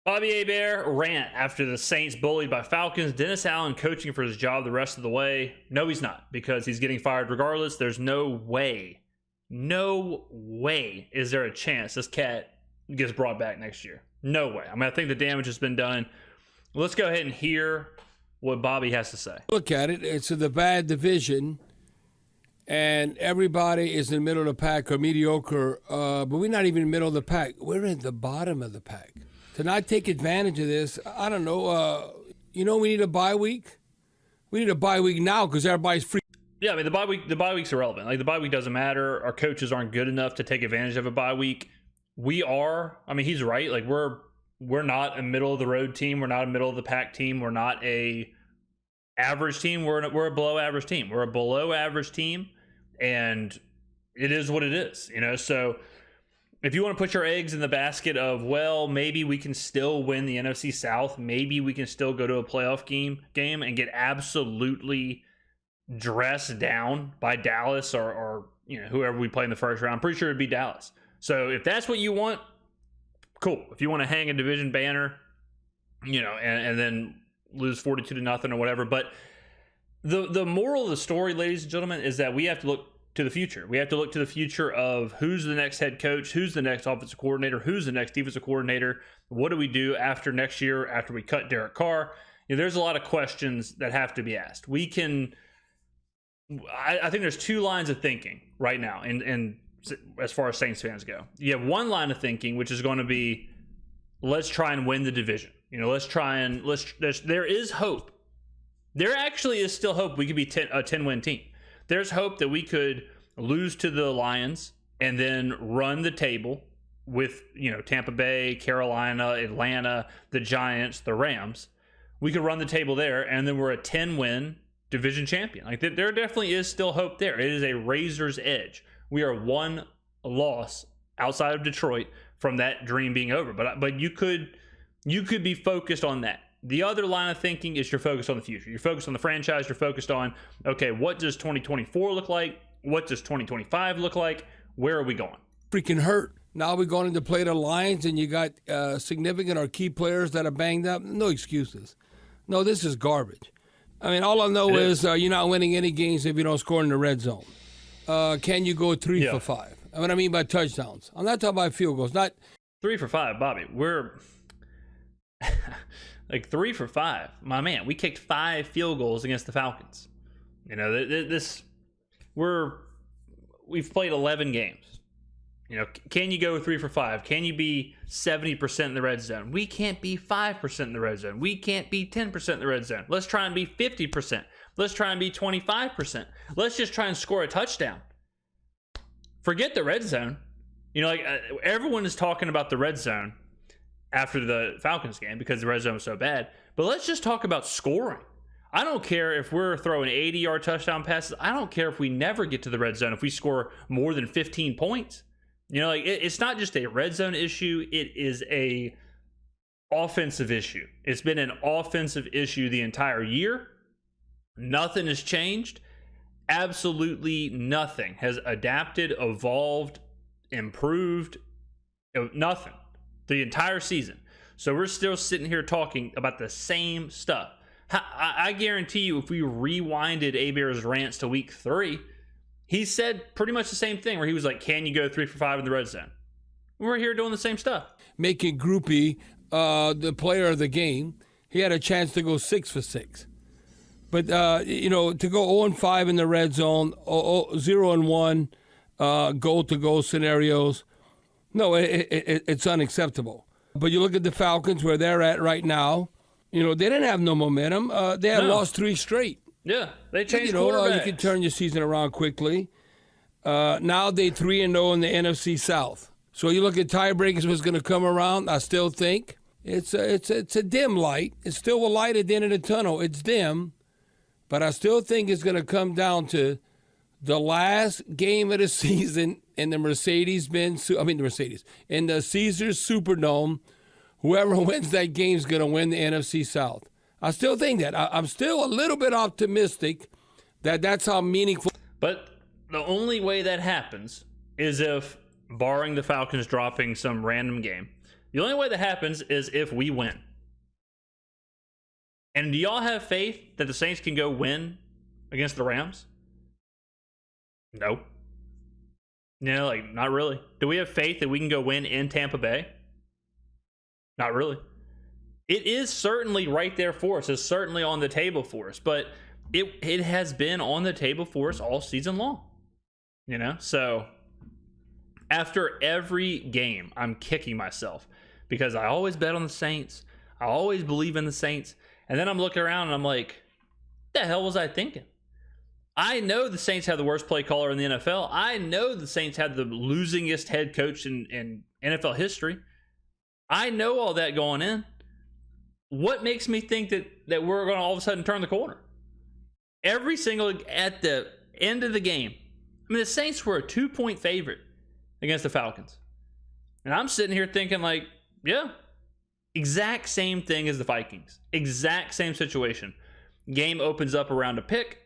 Bobby Hebert rant after the Saints bullied by Falcons. Dennis Allen coaching for his job the rest of the way. No, he's not, because he's getting fired regardless. There's no way is there a chance this cat gets brought back next year. No way. I mean, I think the damage has been done. Let's go ahead and hear what Bobby has to say. Look at it. It's the bad division, and everybody is in the middle of the pack or mediocre, but we're not even in the middle of the pack. We're in the bottom of the pack. To not take advantage of this, I don't know. We need a bye week. We need a bye week now because everybody's free. Yeah, I mean, the bye week's irrelevant. Like, the bye week doesn't matter. Our coaches aren't good enough to take advantage of a bye week. We are. I mean, he's right. Like, we're not a middle of the road team. We're not a middle of the pack team. We're not a average team. We're a below average team. We're a below average team, and it is what it is. So if you want to put your eggs in the basket of, well, maybe we can still win the NFC South, maybe we can still go to a playoff game and get absolutely dressed down by Dallas or whoever we play in the first round. I'm pretty sure it'd be Dallas. So if that's what you want, cool. If you want to hang a division banner, and then lose 42-0 or whatever. But the moral of the story, ladies and gentlemen, is that we have to look to the future. We have to look to the future of who's the next head coach, who's the next offensive coordinator, who's the next defensive coordinator. What do we do after next year, after we cut Derek Carr? There's a lot of questions that have to be asked. I think there's two lines of thinking right now, and as far as Saints fans go. You have one line of thinking, which is going to be, let's try and win the division. There is hope. There actually is still hope we could be a 10-win team. There's hope that we could lose to the Lions and then run the table with, Tampa Bay, Carolina, Atlanta, the Giants, the Rams. We could run the table there, and then we're a 10-win division champion. Like, there definitely is still hope there. It is a razor's edge. We are one loss outside of Detroit from that dream being over. But you could be focused on that. The other line of thinking is you're focused on the future. You're focused on the franchise. You're focused on, okay, what does 2024 look like? What does 2025 look like? Where are we going? Freaking hurt. Now we're going to play the Lions, and you got significant or key players that are banged up. No excuses. No, this is garbage. I mean, all I know is you're not winning any games if you don't score in the red zone. Can you go 3 for 5? What I mean by touchdowns. I'm not talking about field goals. Not 3 for 5, Bobby. We're like 3 for 5. My man, we kicked 5 field goals against the Falcons. We've played 11 games. Can you go 3 for 5? Can you be 70% in the red zone? We can't be 5% in the red zone. We can't be 10% in the red zone. Let's try and be 50%. Let's try and be 25%. Let's just try and score a touchdown. Forget the red zone. Everyone is talking about the red zone after the Falcons game because the red zone was so bad. But let's just talk about scoring. I don't care if we're throwing 80-yard touchdown passes. I don't care if we never get to the red zone if we score more than 15 points. It's not just a red zone issue. It is a offensive issue. It's been an offensive issue the entire year. Nothing has changed. Absolutely nothing has adapted, evolved, improved. Nothing. The entire season. So we're still sitting here talking about the same stuff. I guarantee you, if we rewinded Hebert's rants to week 3, he said pretty much the same thing where he was like, can you go 3 for 5 in the red zone? We're here doing the same stuff. Making Groupie the player of the game. He had a chance to go 6 for 6. But, to go 0-5 in the red zone, 0-1 goal-to-goal scenarios, no, it's unacceptable. But you look at the Falcons, where they're at right now, they didn't have no momentum. They had lost 3 straight. Yeah, they changed quarterbacks. You can turn your season around quickly. Now they 3-0 in the NFC South. So you look at tiebreakers, what's going to come around. I still think it's a dim light. It's still a light at the end of the tunnel. It's dim, but I still think it's going to come down to the last game of the season in the in the Caesars Superdome. Whoever wins that game is going to win the NFC South. I still think that. I'm still a little bit optimistic that that's how meaningful. But the only way that happens is if, barring the Falcons dropping some random game, The only way that happens is if we win. And do y'all have faith that the Saints can go win against the Rams? No. Not really. Do we have faith that we can go win in Tampa Bay? Not really. It is certainly right there for us. It's certainly on the table for us. But it has been on the table for us all season long. So after every game, I'm kicking myself because I always bet on the Saints. I always believe in the Saints. And then I'm looking around and I'm like, what the hell was I thinking? I know the Saints have the worst play caller in the NFL. I know the Saints have the losingest head coach in NFL history. I know all that going in. What makes me think that we're going to all of a sudden turn the corner? At the end of the game, the Saints were a 2-point favorite against the Falcons. And I'm sitting here thinking yeah, exact same thing as the Vikings. Exact same situation. Game opens up around a pick.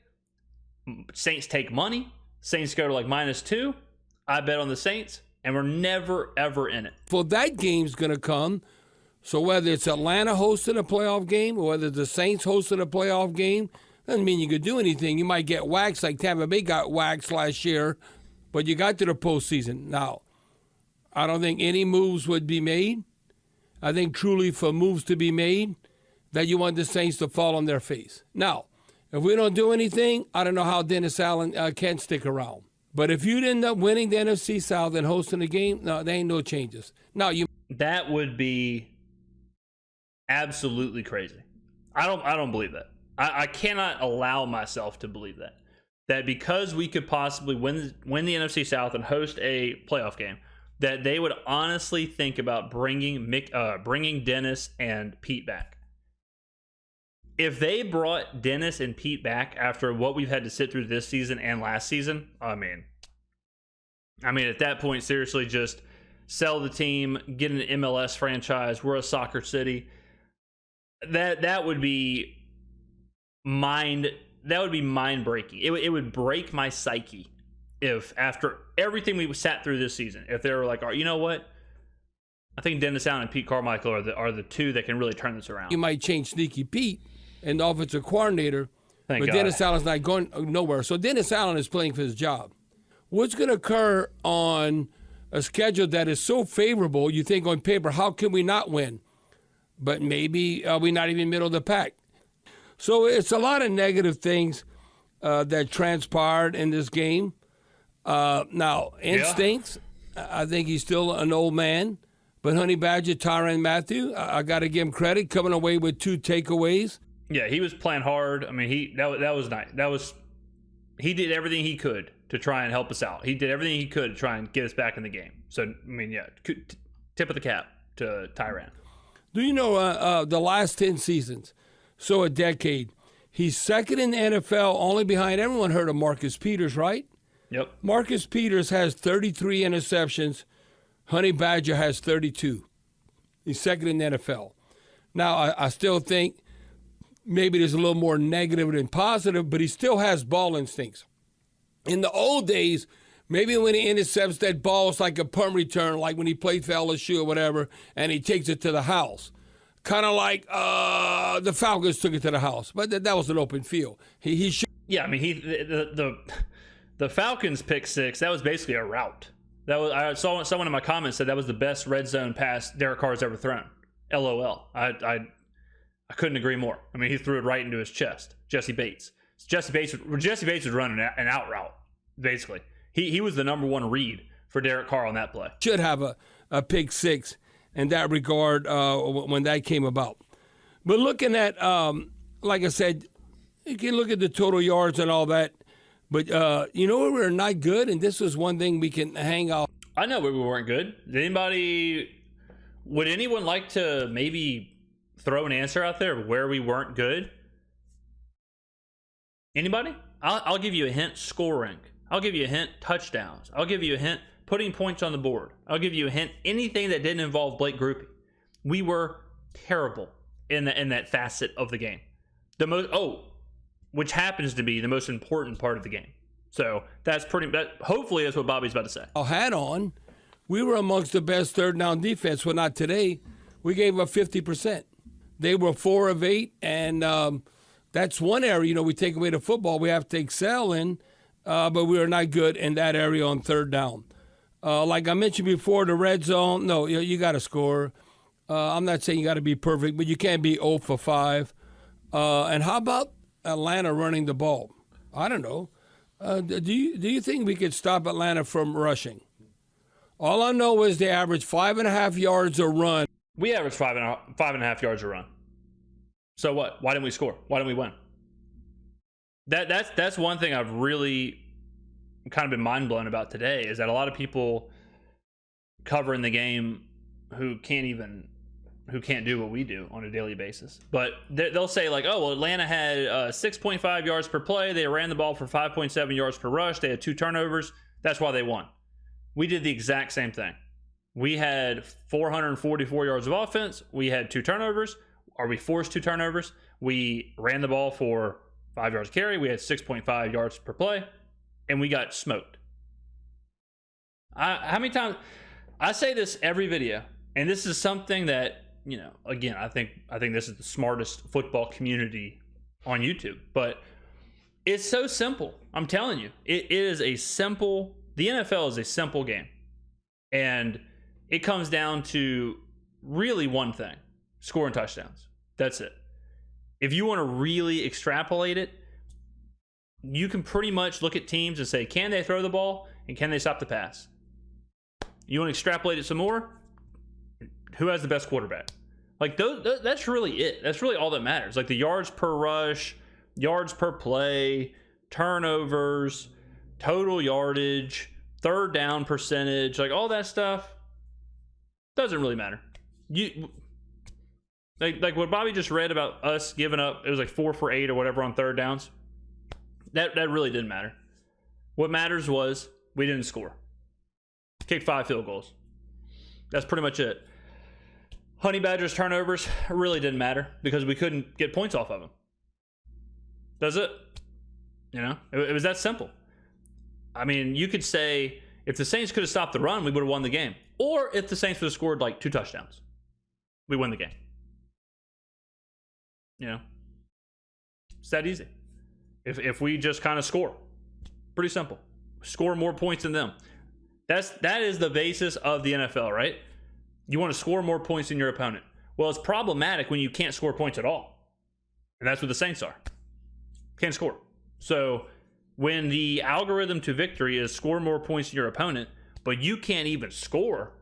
Saints take money. Saints go to -2. I bet on the Saints, and we're never, ever in it. Well, that game's going to come. So whether it's Atlanta hosting a playoff game or whether the Saints hosting a playoff game, doesn't mean you could do anything. You might get waxed like Tampa Bay got waxed last year, but you got to the postseason. Now, I don't think any moves would be made. I think truly for moves to be made, that you want the Saints to fall on their face. Now, if we don't do anything, I don't know how Dennis Allen can stick around. But if you'd end up winning the NFC South and hosting the game, no, there ain't no changes. Now that would be absolutely crazy. I don't believe that. I cannot allow myself to believe that. That because we could possibly win the NFC South and host a playoff game, that they would honestly think about bringing Dennis and Pete back. If they brought Dennis and Pete back after what we've had to sit through this season and last season, I mean, at that point, seriously, just sell the team, get an MLS franchise. We're a soccer city. That would be mind breaking. It would break my psyche if after everything we sat through this season, if they were like, you know what? I think Dennis Allen and Pete Carmichael are the two that can really turn this around. You might change Sneaky Pete and the offensive coordinator, Thank but God. Dennis Allen's not going nowhere. So Dennis Allen is playing for his job. What's going to occur on a schedule that is so favorable, you think on paper, how can we not win? But maybe we're not even middle of the pack. So it's a lot of negative things that transpired in this game. Now, instincts, I think he's still an old man. But Honey Badger, Tyrann Mathieu, I got to give him credit, coming away with 2 takeaways. Yeah, he was playing hard. That was nice. He did everything he could to try and help us out. He did everything he could to try and get us back in the game. So, tip of the cap to Tyrann. Do you know the last 10 seasons, so a decade, he's second in the NFL, only behind, everyone heard of Marcus Peters, right? Yep. Marcus Peters has 33 interceptions. Honey Badger has 32. He's second in the NFL. Now, I still think maybe there's a little more negative than positive, but he still has ball instincts. In the old days, maybe when he intercepts that ball, it's like a punt return, like when he played for LSU or whatever, and he takes it to the house. Kind of like the Falcons took it to the house. But that was an open field. He should. Yeah, the Falcons pick six, that was basically a route. I saw someone in my comments said that was the best red zone pass Derek Carr's ever thrown. LOL. I couldn't agree more. He threw it right into his chest. Jesse Bates was running an out route, basically. He was the number one read for Derek Carr on that play. Should have a pick six in that regard when that came about. But looking at, like I said, you can look at the total yards and all that. But we're not good, and this was one thing we can hang out. I know we weren't good. Would anyone like to maybe throw an answer out there of where we weren't good? Anybody? I'll give you a hint, scoring. I'll give you a hint, touchdowns. I'll give you a hint, putting points on the board. I'll give you a hint, anything that didn't involve Blake Grupe. We were terrible in that facet of the game. Which happens to be the most important part of the game. So hopefully that's what Bobby's about to say. Hat on, we were amongst the best third down defense. Well, not today. We gave up 50%. They were 4 of 8, and that's one area, we take away the football we have to excel in, but we are not good in that area on third down. Like I mentioned before, the red zone, no, you got to score. I'm not saying you got to be perfect, but you can't be 0 for 5. And how about Atlanta running the ball? I don't know. Do you think we could stop Atlanta from rushing? All I know is they average 5.5 yards a run. We average 5.5 yards a run. So what? Why didn't we score? Why didn't we win? That's one thing I've really kind of been mind blown about today, is that a lot of people covering the game who can't do what we do on a daily basis. But they'll say like, oh, well, Atlanta had 6.5 yards per play. They ran the ball for 5.7 yards per rush. They had 2 turnovers. That's why they won. We did the exact same thing. We had 444 yards of offense. We had 2 turnovers. Or we forced 2 turnovers. We ran the ball for 5 yards carry. We had 6.5 yards per play. And we got smoked. How many times? I say this every video. And this is something that, again, I think this is the smartest football community on YouTube. But it's so simple. I'm telling you. The NFL is a simple game. And it comes down to really one thing: scoring touchdowns. That's it. If you want to really extrapolate it, you can pretty much look at teams and say, can they throw the ball and can they stop the pass? You want to extrapolate it some more? Who has the best quarterback? Like that's really it. That's really all that matters. Like the yards per rush, yards per play, turnovers, total yardage, third down percentage, like all that stuff doesn't really matter. Like what Bobby just read about us giving up, it was like 4 for 8 or whatever on third downs. That really didn't matter. What matters was we didn't score. Kicked 5 field goals. That's pretty much it. Honey Badgers turnovers really didn't matter because we couldn't get points off of them. Does it? It was that simple. I mean, you could say if the Saints could have stopped the run, we would have won the game. Or if the Saints would have scored like 2 touchdowns, we win the game. It's that easy. If we just kind of score, pretty simple. Score more points than them. That is the basis of the NFL, right? You want to score more points than your opponent. Well, it's problematic when you can't score points at all. And that's what the Saints are. Can't score. So when the algorithm to victory is score more points than your opponent, but you can't even score,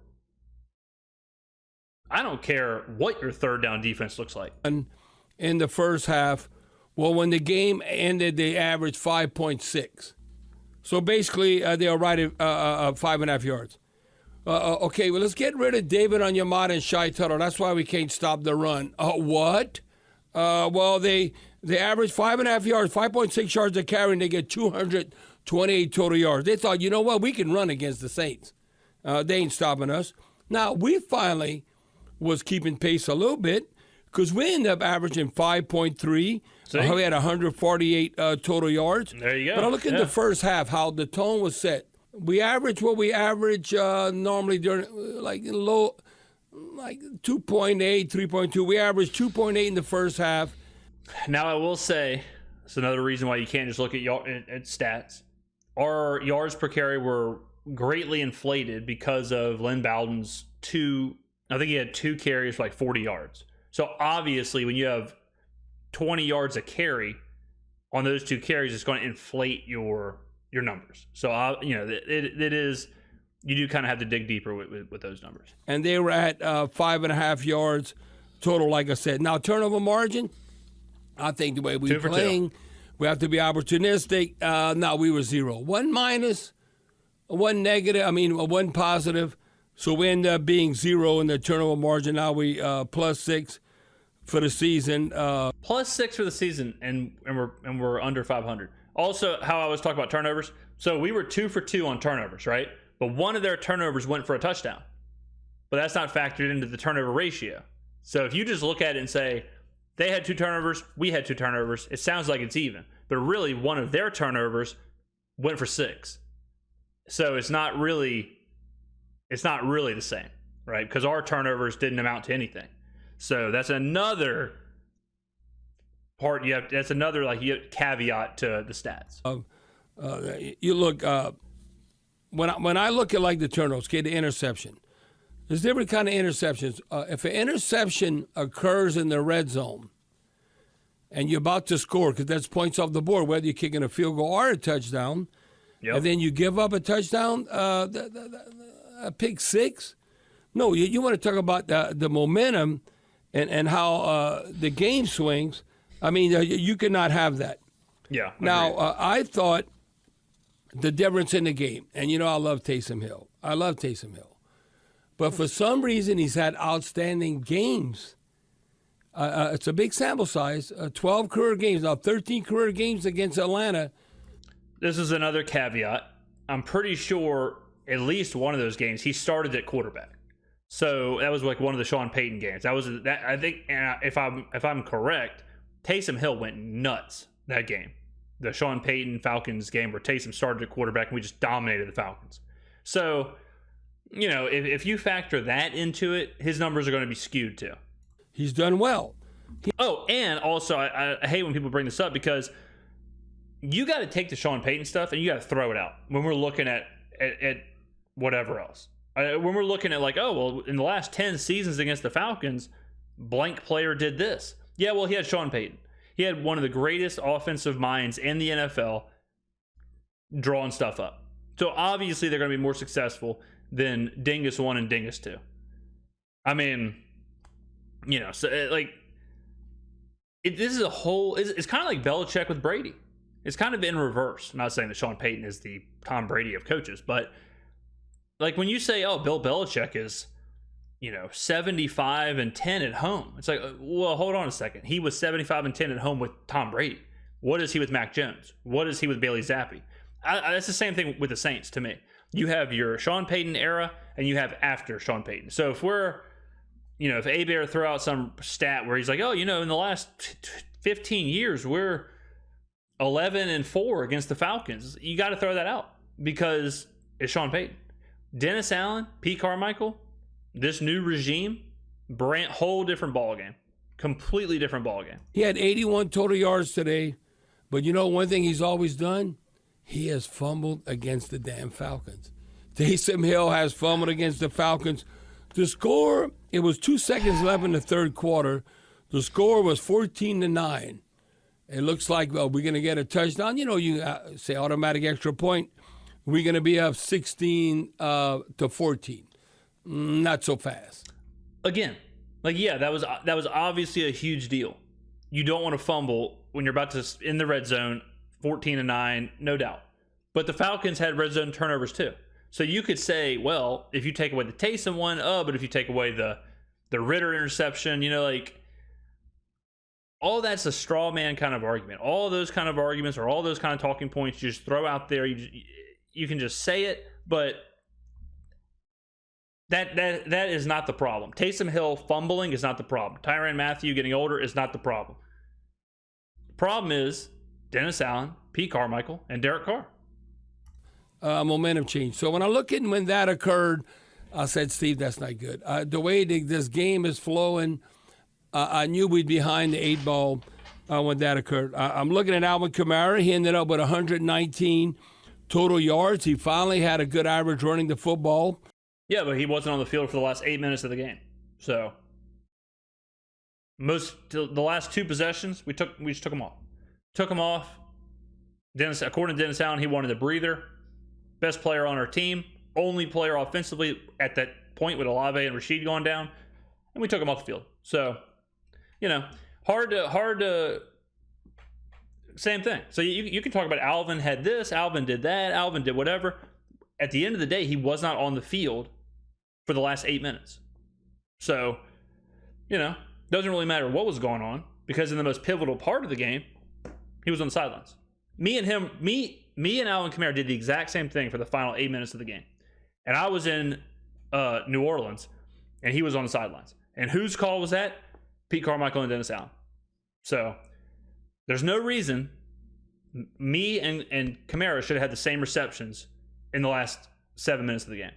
I don't care what your third down defense looks like. In the first half, well, when the game ended, they averaged 5.6. So basically, they were right at 5.5 yards. Okay, well, let's get rid of David Onyemata and Shai Tuttle. That's why we can't stop the run. What? Well, they average 5.5 yards, 5.6 yards a carry, and they get 228 total yards. They thought, you know what, we can run against the Saints. They ain't stopping us. Now, we finally was keeping pace a little bit because we ended up averaging 5.3. We had 148 total yards. There you go. But I look at the first half, how the tone was set. We average what we average normally during like 2.8, 3.2. We averaged 2.8 in the first half. Now I will say, it's another reason why you can't just look at stats. Our yards per carry were greatly inflated because of Lynn Bowden's I think he had 2 carries for like 40 yards. So obviously when you have 20 yards a carry on those 2 carries, it's going to inflate your numbers. So, it is, you do kind of have to dig deeper with those numbers. And they were at 5.5 yards total, like I said. Now, turnover margin, I think the way we're playing, we have to be opportunistic. No, we were 0. 1 minus, 1 negative, 1 positive. So we end up being 0 in the turnover margin. Now we +6 for the season. +6 for the season, and we're under 500. Also, how I was talking about turnovers. So we were 2 for 2 on turnovers, right? But one of their turnovers went for a touchdown. But that's not factored into the turnover ratio. So if you just look at it and say, they had 2 turnovers, we had 2 turnovers, it sounds like it's even. But really, one of their turnovers went for 6. So it's not really it's not really the same, right? Because our turnovers didn't amount to anything. So that's another part that's another caveat to the stats. You look when I look at like the turnovers, the interception. There's different kind of interceptions. If an interception occurs in the red zone and you're about to score, because that's points off the board, whether you're kicking a field goal or a touchdown, and then you give up a touchdown, a pick six. No, you want to talk about the momentum and how the game swings. I mean, you cannot have that. Yeah. Now, I thought the difference in the game, and I love Taysom Hill. But for some reason, he's had outstanding games. It's a big sample size, 12 career games, now 13 career games against Atlanta. This is another caveat. I'm pretty sure at least one of those games, he started at quarterback. So that was like one of the Sean Payton games. I think, if I'm correct, Taysom Hill went nuts that game. The Sean Payton Falcons game where Taysom started at quarterback and we just dominated the Falcons. So, if you factor that into it, his numbers are going to be skewed too. He's done well. And also, I hate when people bring this up because you got to take the Sean Payton stuff and you got to throw it out when we're looking at whatever else. When we're looking at in the last 10 seasons against the Falcons, blank player did this. Yeah, well, he had Sean Payton. He had one of the greatest offensive minds in the NFL drawing stuff up. So obviously they're going to be more successful than Dingus 1 and Dingus 2. I mean, this is it's kind of like Belichick with Brady. It's kind of in reverse. I'm not saying that Sean Payton is the Tom Brady of coaches, but like when you say, Bill Belichick is, 75-10 at home. It's like, well, hold on a second. He was 75-10 at home with Tom Brady. What is he with Mac Jones? What is he with Bailey Zappi? That's the same thing with the Saints to me. You have your Sean Payton era and you have after Sean Payton. So if if Hebert throw out some stat where he's like, in the last 15 years, we're 11-4 against the Falcons. You got to throw that out because it's Sean Payton. Dennis Allen, Pete Carmichael, this new regime, whole different ballgame. Completely different ballgame. He had 81 total yards today, but one thing he's always done? He has fumbled against the damn Falcons. Taysom Hill has fumbled against the Falcons. The score, it was 2 seconds left in the third quarter. The score was 14-9. It looks like, we're going to get a touchdown. You say automatic extra point. We're going to be up 16-14. Not so fast. Again, that was obviously a huge deal. You don't want to fumble when you're about to in the red zone, 14-9, no doubt. But the Falcons had red zone turnovers too. So you could say, well, if you take away the Taysom one, but if you take away the Ritter interception, all that's a straw man kind of argument. All those kind of arguments or all those kind of talking points you just throw out there. You can just say it, but that is not the problem. Taysom Hill fumbling is not the problem. Tyrann Mathieu getting older is not the problem. The problem is Dennis Allen, Pete Carmichael, and Derek Carr. Momentum change. So when I look at when that occurred, I said, Steve, that's not good. The way this game is flowing, I knew we'd be behind the 8 ball when that occurred. I'm looking at Alvin Kamara. He ended up with 119 total yards. He finally had a good average running the football. Yeah, but he wasn't on the field for the last 8 minutes of the game. So the last 2 possessions, we just took him off. Took him off. According to Dennis Allen, he wanted a breather. Best player on our team. Only player offensively at that point with Olave and Rashid going down. And we took him off the field. So, hard to same thing. So you can talk about Alvin had this, Alvin did that, Alvin did whatever. At the end of the day, he was not on the field for the last 8 minutes. So, doesn't really matter what was going on because in the most pivotal part of the game, he was on the sidelines. Me and Alvin Kamara did the exact same thing for the final 8 minutes of the game. And I was in New Orleans, and he was on the sidelines. And whose call was that? Pete Carmichael and Dennis Allen. So there's no reason me and Kamara should have had the same receptions in the last 7 minutes of the game.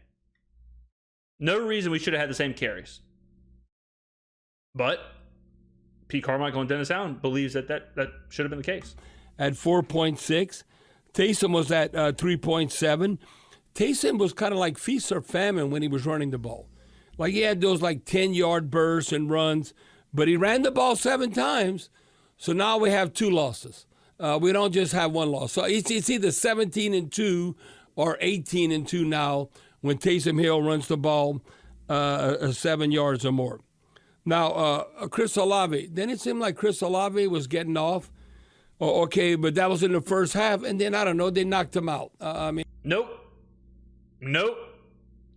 No reason we should have had the same carries. But Pete Carmichael and Dennis Allen believes that should have been the case. At 4.6. Taysom was at 3.7. Taysom was kind of like feast or famine when he was running the ball. Like he had those like 10-yard bursts and runs, but he ran the ball 7 times. So now we have 2 losses. We don't just have 1 loss. So it's either 17-2 or 18-2 now when Taysom Hill runs the ball 7 yards or more. Now, Chris Olave, then it seemed like Chris Olave was getting off. Okay, but that was in the first half, and then, I don't know, they knocked him out. Nope.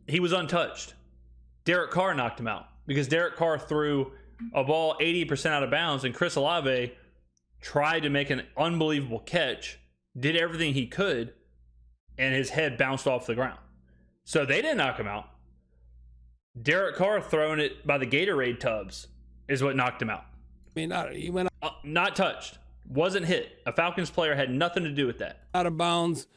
He was untouched. Derek Carr knocked him out because Derek Carr threw a ball 80% out of bounds, and Chris Olave tried to make an unbelievable catch, did everything he could, and his head bounced off the ground. So they didn't knock him out. Derek Carr throwing it by the Gatorade tubs is what knocked him out. He went not touched. Wasn't hit. A Falcons player had nothing to do with that. Out of bounds.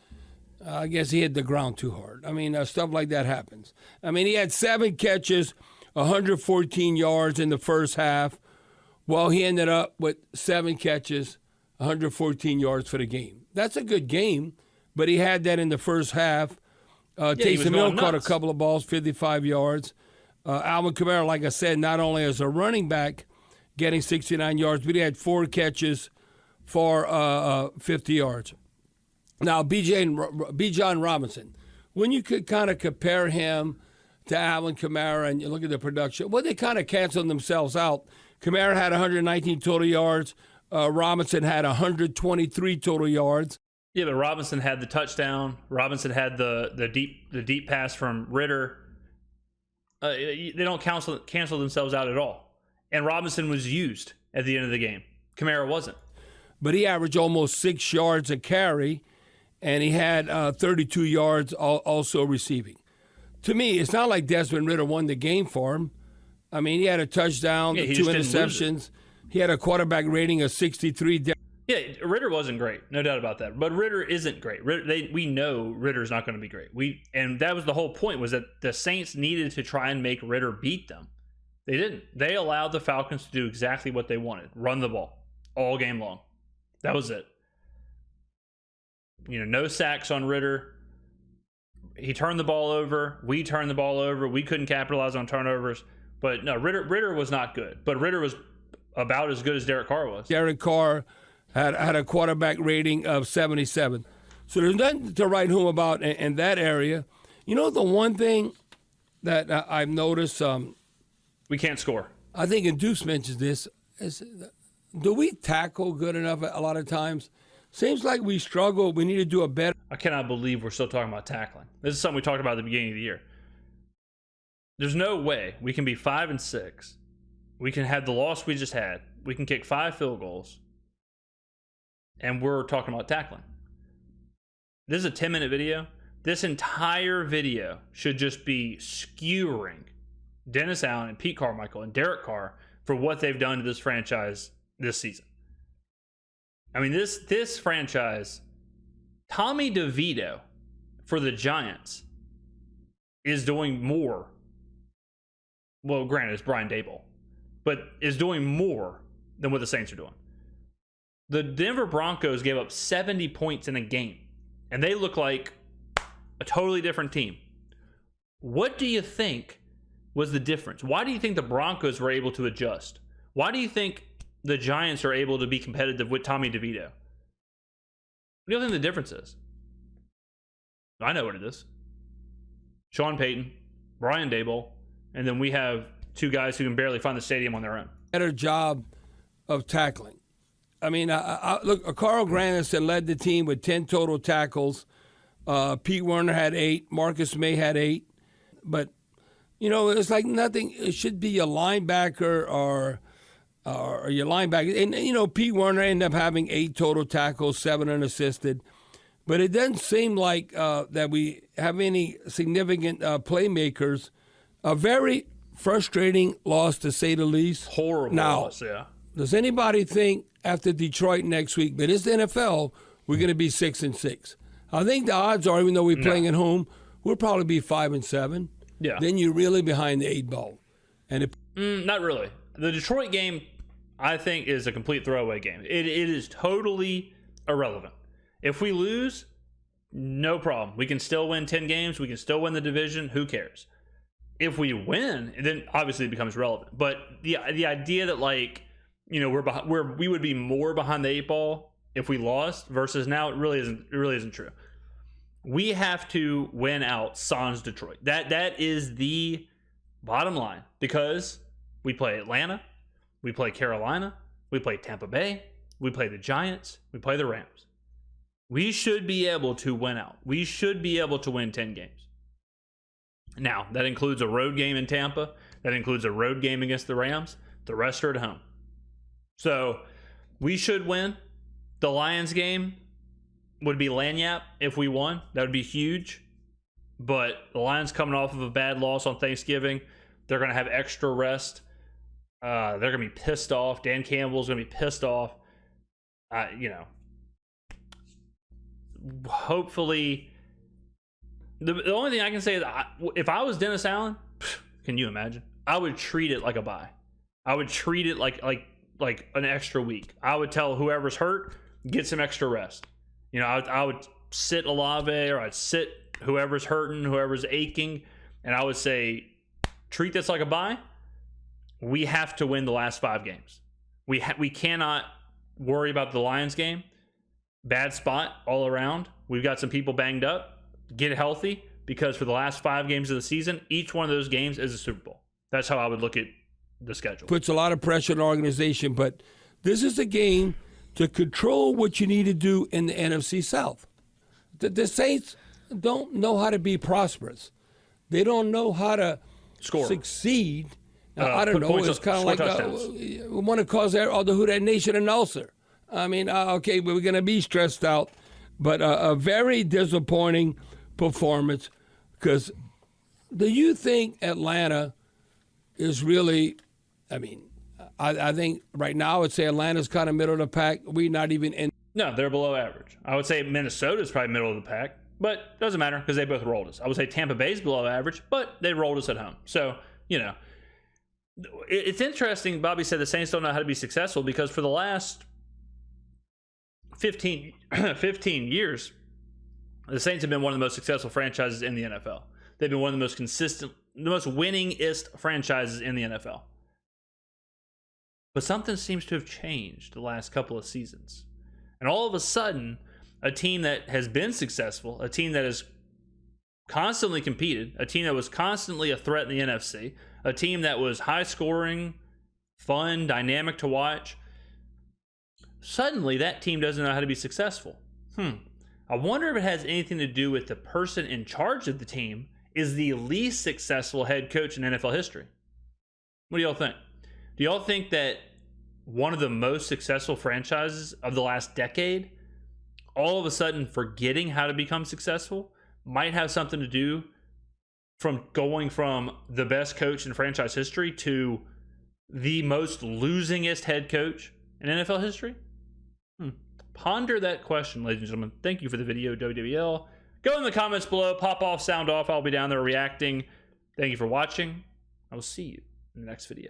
I guess he hit the ground too hard. Stuff like that happens. He had 7 catches, 114 yards in the first half. Well, he ended up with 7 catches, 114 yards for the game. That's a good game, but he had that in the first half. Taysom Hill caught a couple of balls, 55 yards. Alvin Kamara, like I said, not only as a running back, getting 69 yards, but he had 4 catches for 50 yards. Now, Bijan Robinson, when you could kind of compare him to Alvin Kamara and you look at the production, well, they kind of canceled themselves out. Kamara had 119 total yards. Robinson had 123 total yards. Yeah, but Robinson had the touchdown. Robinson had the deep pass from Ritter. They don't cancel themselves out at all. And Robinson was used at the end of the game. Kamara wasn't. But he averaged almost 6 yards a carry, and he had 32 yards also receiving. To me, it's not like Desmond Ritter won the game for him. He had a touchdown, 2 interceptions. He had a quarterback rating of 63. Yeah, Ritter wasn't great, no doubt about that. But Ritter isn't great. We know Ritter's not going to be great. And that was the whole point, was that the Saints needed to try and make Ritter beat them. They didn't. They allowed the Falcons to do exactly what they wanted, run the ball all game long. That was it. No sacks on Ritter. He turned the ball over. We turned the ball over. We couldn't capitalize on turnovers. But no, Ritter was not good. But Ritter was about as good as Derek Carr was. Derek Carr had a quarterback rating of 77. So there's nothing to write home about in that area. The one thing that I've noticed... we can't score. I think, and Deuce mentions this, is do we tackle good enough a lot of times? Seems like we struggle. We need to do a better... I cannot believe we're still talking about tackling. This is something we talked about at the beginning of the year. There's no way we can be 5-6. We can have the loss we just had. We can kick 5 field goals. And we're talking about tackling. This is a 10-minute video. This entire video should just be skewering Dennis Allen and Pete Carmichael and Derek Carr for what they've done to this franchise this season. This franchise, Tommy DeVito for the Giants is doing more. Well, granted, it's Brian Daboll, but is doing more than what the Saints are doing. The Denver Broncos gave up 70 points in a game, and they look like a totally different team. What do you think was the difference? Why do you think the Broncos were able to adjust? Why do you think the Giants are able to be competitive with Tommy DeVito? What do you think the difference is? I know what it is. Sean Payton, Brian Daboll, and then we have 2 guys who can barely find the stadium on their own. Better job of tackling. Look, Carl Granderson led the team with 10 total tackles. Pete Werner had 8. Marcus May had 8. But, it's like nothing. It should be a linebacker or your linebacker. And, Pete Werner ended up having 8 total tackles, 7 unassisted. But it doesn't seem like that we have any significant playmakers. A very frustrating loss, to say the least. Horrible loss, yeah. Does anybody think after Detroit next week, but it's the NFL, we're going to be 6-6? I think the odds are, even though we're playing at home, we'll probably be 5-7. Yeah. then you're really behind the 8 ball. And not really. The Detroit game, I think, is a complete throwaway game. It is totally irrelevant. If we lose, no problem. We can still win 10 games. We can still win the division. Who cares? If we win, then obviously it becomes relevant. But the idea that, like, you know, we would be more behind the 8 ball if we lost versus now, it really isn't true. We have to win out sans Detroit. That is the bottom line, because we play Atlanta, we play Carolina, we play Tampa Bay, we play the Giants, we play the Rams. We should be able to win out. We should be able to win 10 games. Now, that includes a road game in Tampa. That includes a road game against the Rams. The rest are at home. So we should win. The Lions game would be lagniappe if we won. That would be huge. But the Lions coming off of a bad loss on Thanksgiving, they're going to have extra rest. They're going to be pissed off. Dan Campbell's going to be pissed off. Hopefully, the only thing I can say is if I was Dennis Allen, can you imagine? I would treat it like a bye. I would treat it like an extra week. I would tell whoever's hurt, get some extra rest. You know, I would sit Olave, or I'd sit whoever's hurting, whoever's aching, and I would say, treat this like a bye. We have to win the last 5 games. We cannot worry about the Lions game. Bad spot all around. We've got some people banged up. Get healthy, because for the last 5 games of the season, each one of those games is a Super Bowl. That's how I would look at the schedule. Puts a lot of pressure on the organization, but this is a game to control what you need to do in the NFC South. The Saints don't know how to be prosperous. They don't know how to succeed. I don't know. It's kind of like we want to cause all the Houdat Nation an ulcer. I mean, okay, we're going to be stressed out, but a very disappointing performance. Because do you think Atlanta is really, I mean, I think right now I would say Atlanta's kind of middle of the pack. We're not even in. No, they're below average. I would say Minnesota's probably middle of the pack, but it doesn't matter because they both rolled us. I would say Tampa Bay's below average, but they rolled us at home. So, you know, it's interesting. Bobby said the Saints don't know how to be successful because for the last 15 years, the Saints have been one of the most successful franchises in the NFL. They've been one of the most consistent, the most winningest franchises in the NFL. But something seems to have changed the last couple of seasons. And all of a sudden, a team that has been successful, a team that has constantly competed, a team that was constantly a threat in the NFC, a team that was high scoring, fun, dynamic to watch, suddenly that team doesn't know how to be successful. I wonder if it has anything to do with the person in charge of the team is the least successful head coach in NFL history. What do y'all think? Do y'all think that one of the most successful franchises of the last decade, all of a sudden forgetting how to become successful, might have something to do from going from the best coach in franchise history to the most losingest head coach in NFL history? Ponder that question, ladies and gentlemen. Thank you for the video, WWL. Go in the comments below, pop off, sound off. I'll be down there reacting. Thank you for watching. I will see you in the next video.